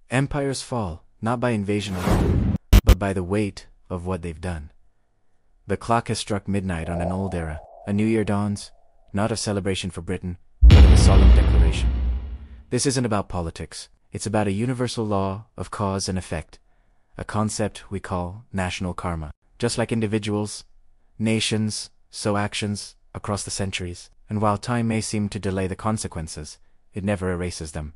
Empires fall, not by invasion alone, but by the weight of what they've done. The clock has struck midnight on an old era. A new year dawns, not a celebration for Britain, but a solemn declaration. This isn't about politics. It's about a universal law of cause and effect, a concept we call national karma. Just like individuals, nations, so actions across the centuries. And while time may seem to delay the consequences, it never erases them.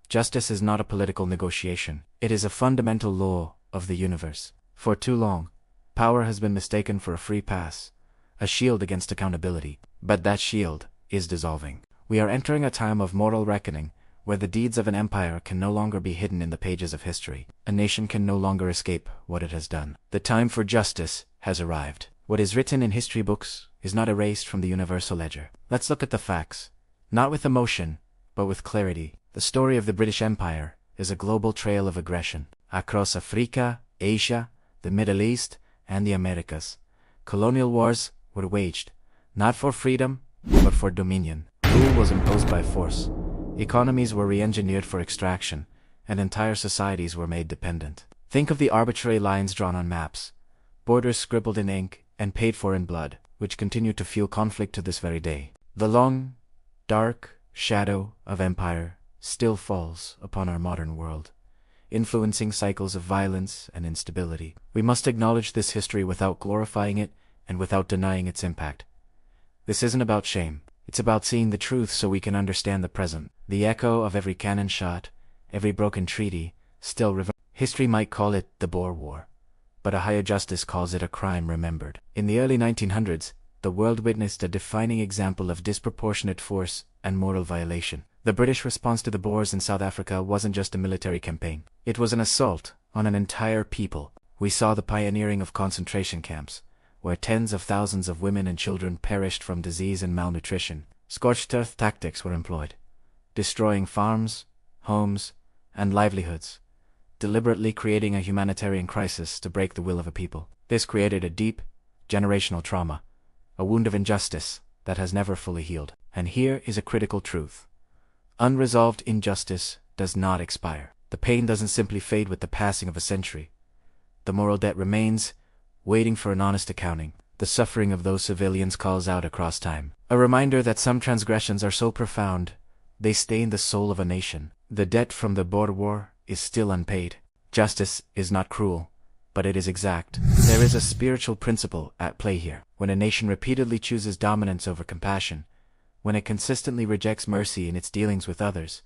Justice is not a political negotiation. It is a fundamental law of the universe. For too long, power has been mistaken for a free pass, a shield against accountability. But that shield is dissolving. We are entering a time of moral reckoning, where the deeds of an empire can no longer be hidden in the pages of history. A nation can no longer escape what it has done. The time for justice has arrived. What is written in history books is not erased from the universal ledger. Let's look at the facts, not with emotion, but with clarity. The story of the British Empire is a global trail of aggression. Across Africa, Asia, the Middle East, and the Americas, colonial wars were waged, not for freedom, but for dominion. Rule was imposed by force. Economies were re-engineered for extraction, and entire societies were made dependent. Think of the arbitrary lines drawn on maps, borders scribbled in ink and paid for in blood, which continue to fuel conflict to this very day. The long, dark shadow of empire still falls upon our modern world, influencing cycles of violence and instability. We must acknowledge this history without glorifying it and without denying its impact. This isn't about shame. It's about seeing the truth so we can understand the present. The echo of every cannon shot, every broken treaty, still reverberates. History might call it the Boer War, but a higher justice calls it a crime remembered. In the early 1900s, the world witnessed a defining example of disproportionate force and moral violation. The British response to the Boers in South Africa wasn't just a military campaign. It was an assault on an entire people. We saw the pioneering of concentration camps, where tens of thousands of women and children perished from disease and malnutrition. Scorched earth tactics were employed, destroying farms, homes, and livelihoods, deliberately creating a humanitarian crisis to break the will of a people. This created a deep, generational trauma, a wound of injustice that has never fully healed. And here is a critical truth. Unresolved injustice does not expire. The pain doesn't simply fade with the passing of a century. The moral debt remains, waiting for an honest accounting. The suffering of those civilians calls out across time. A reminder that some transgressions are so profound, they stain the soul of a nation. The debt from the Boer War is still unpaid. Justice is not cruel, but it is exact. There is a spiritual principle at play here. When a nation repeatedly chooses dominance over compassion, when it consistently rejects mercy in its dealings with others,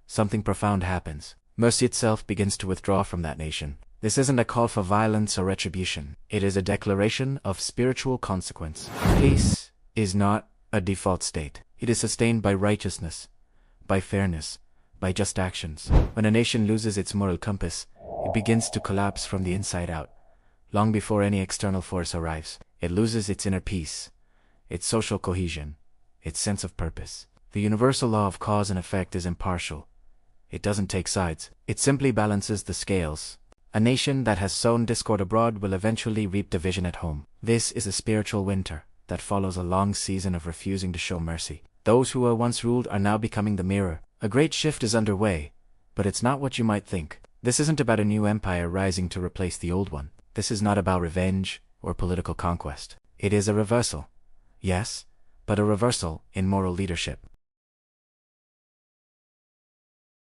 something profound happens. Mercy itself begins to withdraw from that nation. This isn't a call for violence or retribution. It is a declaration of spiritual consequence. Peace is not a default state. It is sustained by righteousness, by fairness, by just actions. When a nation loses its moral compass, it begins to collapse from the inside out. Long before any external force arrives, it loses its inner peace, its social cohesion, its sense of purpose. The universal law of cause and effect is impartial. It doesn't take sides. It simply balances the scales. A nation that has sown discord abroad will eventually reap division at home. This is a spiritual winter that follows a long season of refusing to show mercy. Those who were once ruled are now becoming the mirror. A great shift is underway, but it's not what you might think. This isn't about a new empire rising to replace the old one. This is not about revenge or political conquest. It is a reversal. Yes, but a reversal in moral leadership.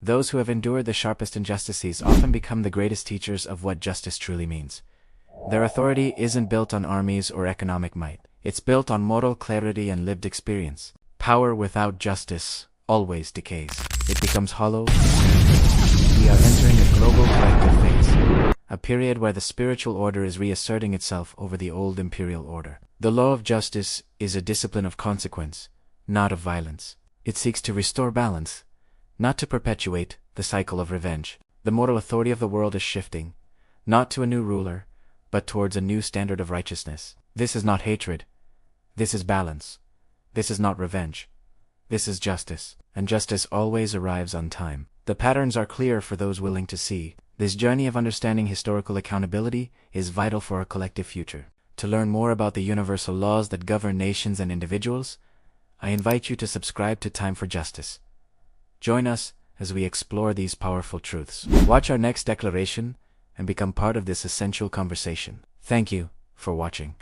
Those who have endured the sharpest injustices often become the greatest teachers of what justice truly means. Their authority isn't built on armies or economic might. It's built on moral clarity and lived experience. Power without justice always decays. It becomes hollow. We are entering a global collective phase, a period where the spiritual order is reasserting itself over the old imperial order. The law of justice is a discipline of consequence, not of violence. It seeks to restore balance, not to perpetuate the cycle of revenge. The moral authority of the world is shifting, not to a new ruler, but towards a new standard of righteousness. This is not hatred. This is balance. This is not revenge. This is justice, and justice always arrives on time. The patterns are clear for those willing to see. This journey of understanding historical accountability is vital for our collective future. To learn more about the universal laws that govern nations and individuals, I invite you to subscribe to Time for Justice. Join us as we explore these powerful truths. Watch our next declaration and become part of this essential conversation. Thank you for watching.